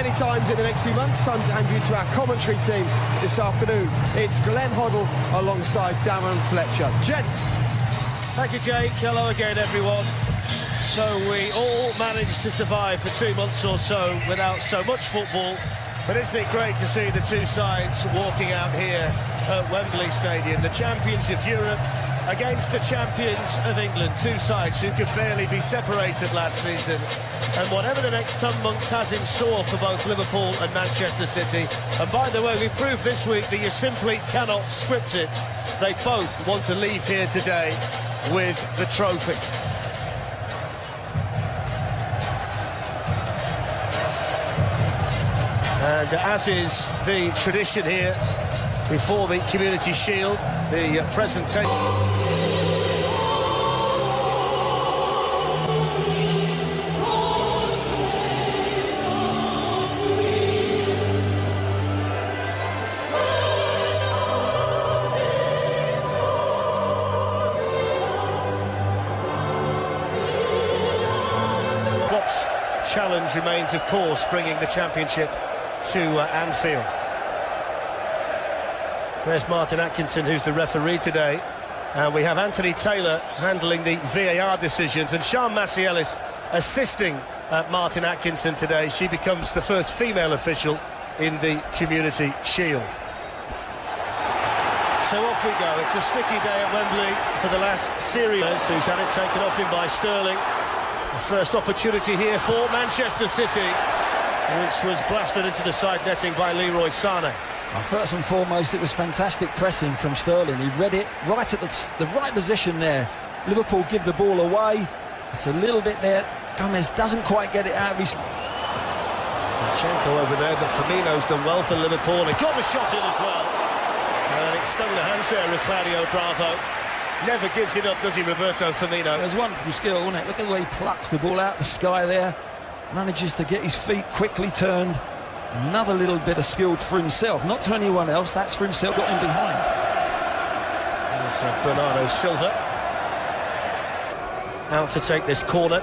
many times in the next few months. Time to hand you to our commentary team this afternoon. It's Glenn Hoddle alongside Darren Fletcher. Gents. Thank you, Jake. Hello again, everyone. So we all managed to survive for 2 months or so without so much football. But isn't it great to see the two sides walking out here at Wembley Stadium? The champions of Europe against the champions of England. Two sides who could barely be separated last season. And whatever the next 10 months has in store for both Liverpool and Manchester City. And by the way, we proved this week that you simply cannot script it. They both want to leave here today with the trophy. And as is the tradition here, before the Community Shield, the presentation. Klopp's challenge remains, of course, bringing the championship to Anfield. There's Martin Atkinson, who's the referee today, and we have Anthony Taylor handling the VAR decisions, and Sian Massey-Ellis assisting Martin Atkinson today. She becomes the first female official in the Community Shield. So off we go. It's a sticky day at Wembley for the last series, who's had it taken off him by Sterling. The first opportunity here for Manchester City, which was blasted into the side netting by Leroy Sané. Well, first and foremost, it was fantastic pressing from Sterling. He read it right at the right position there. Liverpool give the ball away. It's a little bit there. Gomez doesn't quite get it out of his... Zinchenko over there, but Firmino's done well for Liverpool. He got the shot in as well. And it stung the hands there of Claudio Bravo. Never gives it up, does he, Roberto Firmino? It was wonderful skill, wasn't it? Look at the way he plucks the ball out of the sky there. Manages to get his feet quickly turned. Another little bit of skill for himself, not to anyone else. That's for himself. Got him behind. There's Bernardo Silva out to take this corner.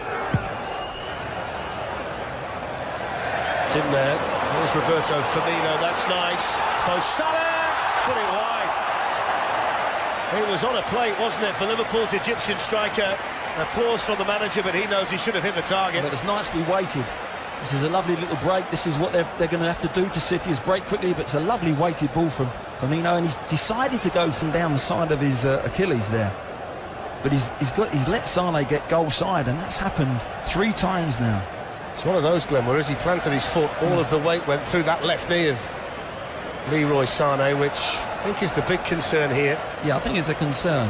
It's in there. There's Roberto Firmino. That's nice. Mo Salah put it wide. It was on a plate, wasn't it, for Liverpool's Egyptian striker? Applause from the manager, but he knows he should have hit the target. But it's nicely weighted. This is a lovely little break. This is what they're going to have to do to City, is break quickly, but it's a lovely weighted ball from Firmino, and he's decided to go from down the side of his Achilles there. But he's let Sané get goal side, and that's happened 3 times now. It's one of those, Glenn, where as he planted his foot, all of the weight went through that left knee of Leroy Sané, which I think is the big concern here. Yeah, I think it's a concern.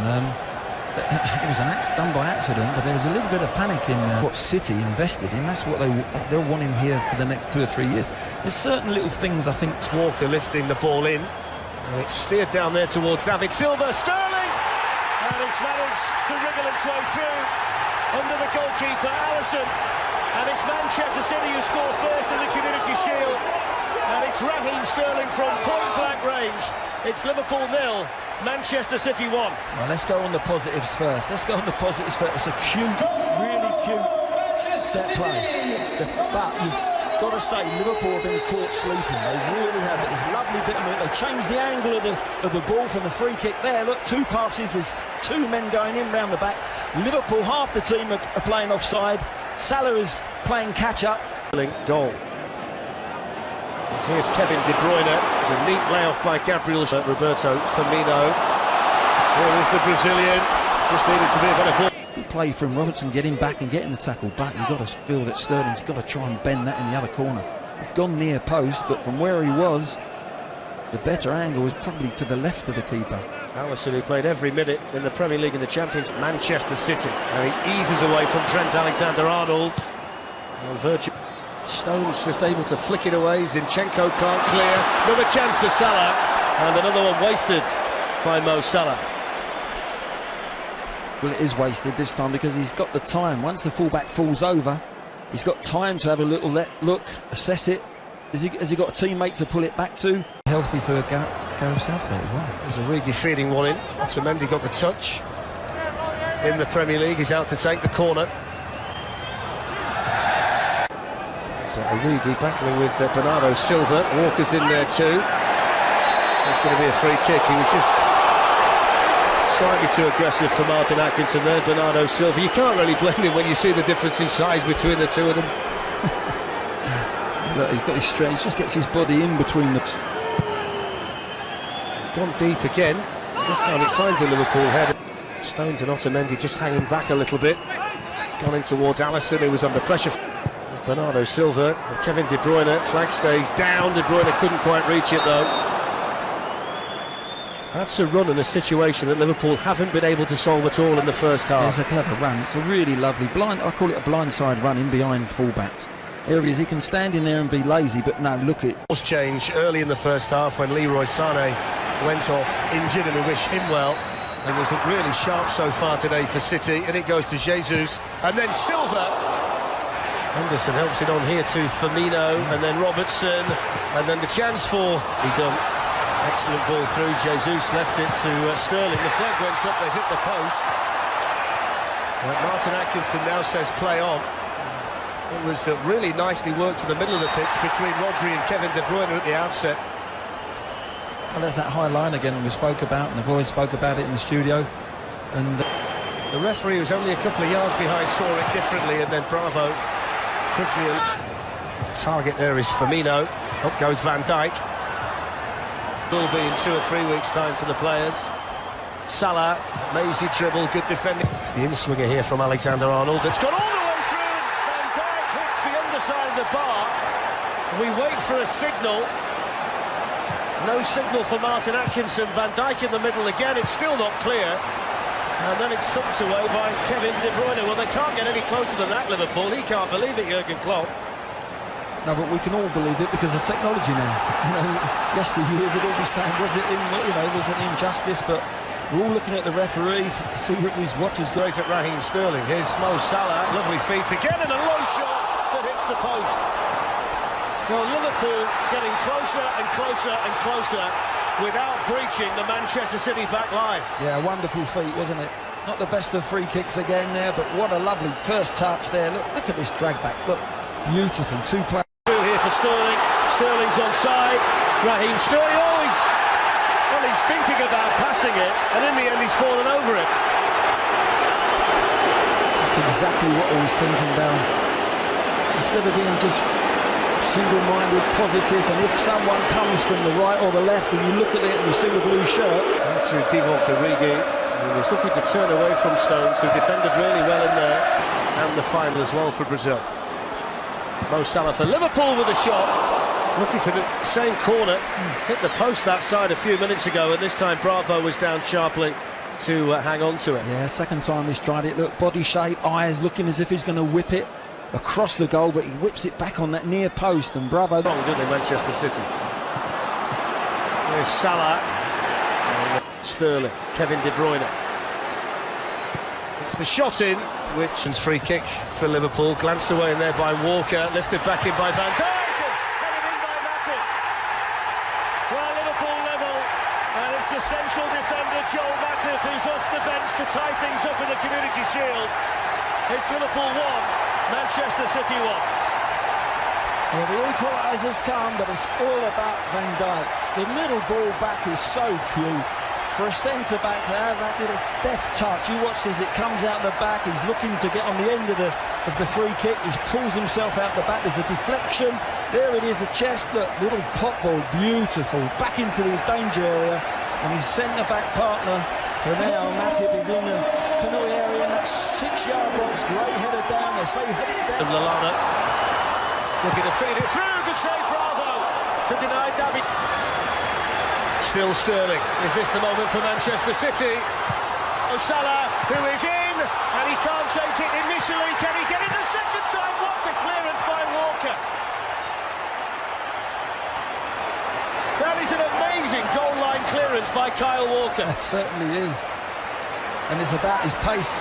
It was an act done by accident, but there was a little bit of panic in what City invested in. That's what they'll want him here for the next 2 or 3 years. There's certain little things, I think. Walker lifting the ball in, and it's steered down there towards David Silva. Sterling, and it's managed to wriggle its way through under the goalkeeper Alisson, and it's Manchester City who score first in the Community Shield, and it's Raheem Sterling from point-blank range. It's Liverpool 0, Manchester City 1. Well, let's go on the positives first. Let's go on the positives first. It's a cute, really cute set play. But you've got to say, Liverpool have been caught sleeping. They really have. It's a lovely bit of it. They changed the angle of the ball from the free kick there. Look, 2 passes. There's 2 men going in round the back. Liverpool, half the team are playing offside. Salah is playing catch-up. Goal. Here's Kevin De Bruyne. It's a neat layoff by Gabriel. Roberto Firmino. Here is the Brazilian. Just needed to be a better ball. Good play from Robertson, getting back and getting the tackle back. You've got to feel that Sterling's got to try and bend that in the other corner. He's gone near post, but from where he was, the better angle was probably to the left of the keeper. Alisson, who played every minute in the Premier League and the Champions, Manchester City. And he eases away from Trent Alexander-Arnold. Virgil Stones just able to flick it away. Zinchenko can't clear. Another chance for Salah, and another one wasted by Mo Salah. Well, it is wasted this time because he's got the time. Once the fullback falls over, he's got time to have a little look, assess it. Has he got a teammate to pull it back to? Healthy for Gareth Southgate as well. There's a really feeding one in. Otamendi got the touch. In the Premier League, he's out to take the corner. Origi battling with Bernardo Silva. Walker's in there too. It's going to be a free kick. He was just slightly too aggressive for Martin Atkinson there, Bernardo Silva. You can't really blame him when you see the difference in size between the two of them. Look, he's got his strength, he just gets his body in between the... He's gone deep again. This time it finds a Liverpool header. Stones and Otamendi just hanging back a little bit. He's gone in towards Alisson, who was under pressure. There's Bernardo Silva and Kevin De Bruyne. Flag stays down. De Bruyne couldn't quite reach it though. That's a run and a situation that Liverpool haven't been able to solve at all in the first half. It's a clever run. It's a really lovely blind. I call it a blindside run in behind fullbacks. Here he is. He can stand in there and be lazy, but no, look it. Was change early in the first half when Leroy Sané went off injured, and we wish him well. And was really sharp so far today for City, and it goes to Jesus, and then Silva. Henderson helps it on here to Firmino, and then Robertson, and then the chance for Edom. Excellent ball through. Jesus left it to Sterling. The flag went up, they hit the post. Martin Atkinson now says play on. It was really nicely worked to the middle of the pitch between Rodri and Kevin De Bruyne at the outset. And there's that high line again that we spoke about, and the boys spoke about it in the studio. And the referee was only a couple of yards behind, saw it differently, and then Bravo quickly. Target there is Firmino. Up goes Van Dijk. Will be in 2 or 3 weeks' time for the players. Salah, mazy dribble, good defending. It's the in-swinger here from Alexander-Arnold. It's gone all the way through. Van Dijk hits the underside of the bar. We wait for a signal. No signal for Martin Atkinson. Van Dijk in the middle again. It's still not clear. And then it's stopped away by Kevin De Bruyne. Well, they can't get any closer than that, Liverpool. He can't believe it, Jurgen Klopp. No, but we can all believe it because of technology now. You know, yesteryear we'd all be saying, was it an injustice? But we're all looking at the referee to see what his watch is going. At Raheem Sterling. Here's Mo Salah. Lovely feet again, and a low shot that hits the post. Well, Liverpool getting closer and closer and closer without breaching the Manchester City back line. Yeah, wonderful feat, wasn't it? Not the best of free kicks again there, but what a lovely first touch there. Look at this drag back. Look, beautiful. 2 players. Through here for Sterling. Sterling's onside. Raheem Sterling always. Well, he's thinking about passing it, and in the end he's fallen over it. That's exactly what I was thinking about. Instead of being just single-minded, positive, and if someone comes from the right or the left and you look at it and you see the blue shirt. That's through Divock Origi. He was looking to turn away from Stones, who defended really well in there, and the final as well for Brazil. Mo Salah for Liverpool with a shot, looking for the same corner, hit the post that side a few minutes ago, and this time Bravo was down sharply to hang on to it. Yeah, second time he's tried it. Look, body shape, eyes looking as if he's going to whip it across the goal, but he whips it back on that near post, and Bravo. Wrong, didn't they, Manchester City? There's Salah, Sterling, Kevin De Bruyne. It's the shot in, which is free kick for Liverpool, glanced away in there by Walker, lifted back in by Van Dijk, and headed in by Matip. Well, Liverpool level, and it's the central defender Joel Matip who's off the bench to tie things up in the Community Shield. It's Liverpool 1, Manchester City 1. Well, the equaliser's come, but it's all about Van Dijk. The middle ball back is so cute. For a centre-back to have that little deft touch, you watch as it comes out the back, he's looking to get on the end of the free kick, he pulls himself out the back, there's a deflection, there it is, a chest, look, little pop ball, beautiful, back into the danger area, and his centre-back partner, for now, Matip is in the penalty area, in that 6-yard box, great header down, they say head it down. And Lallana looking to feed it through, to save Bravo, to deny Davi. Still Sterling. Is this the moment for Manchester City? Mo Salah, who is in, and he can't take it initially. Can he get it the second time? What a clearance by Walker. That is an amazing goal line clearance by Kyle Walker. It certainly is. And it's about his pace.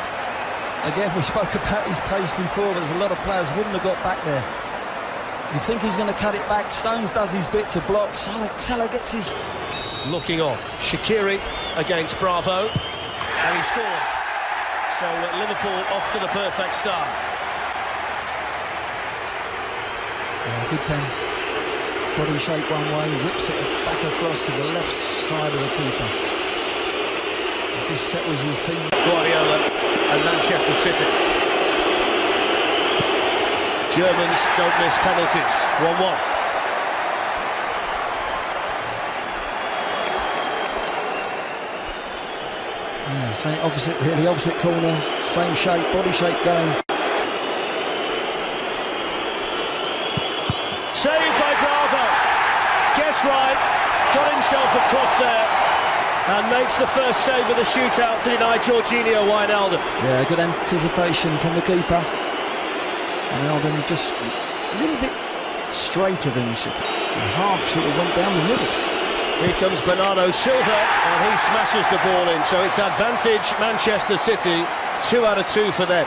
Again, we spoke about his pace before. There's a lot of players wouldn't have got back there. You think he's going to cut it back. Stones does his bit to block. Salah gets his... Looking on. Shaqiri against Bravo. And he scores. So Liverpool off to the perfect start. Yeah, good pen. Body shape one way, whips it back across to the left side of the keeper. It just settles his team. Guardiola and Manchester City. Germans don't miss penalties. 1-1. Yeah, same opposite, really opposite corner, same shape, body shape going. Saved by Bravo. Guess right. Got himself across there and makes the first save of the shootout to deny Jorginho Wijnaldum. Yeah, good anticipation from the keeper. Wijnaldum just a little bit straighter than he should. The half sort of went down the middle. Here comes Bernardo Silva and he smashes the ball in. So it's advantage Manchester City. 2 out of 2 for them.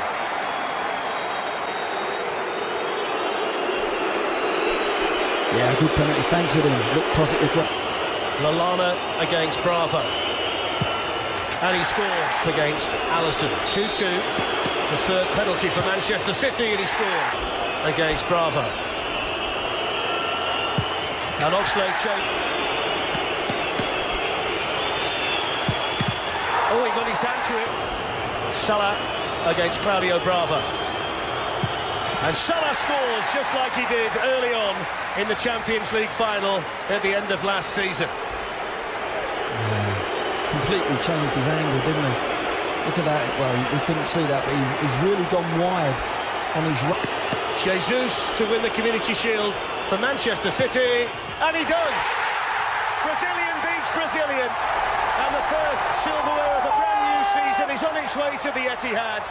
Yeah, good penalty, fancied him, looked positive. Lallana against Bravo. And he scores against Alisson. 2-2. The third penalty for Manchester City, and he scored against Bravo. And Oxlade-Chamberlain. Oh, he got his hand to it. Salah against Claudio Bravo. And Salah scores just like he did early on in the Champions League final at the end of last season. Completely changed his angle, didn't he? Look at that. Well, we couldn't see that, but he's really gone wide on his right. Jesus to win the Community Shield for Manchester City, and he does! Brazilian beats Brazilian, and the first silverware of a brand new season is on its way to the Etihad.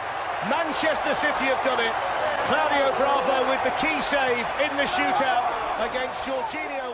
Manchester City have done it. Claudio Bravo with the key save in the shootout against Jorginho.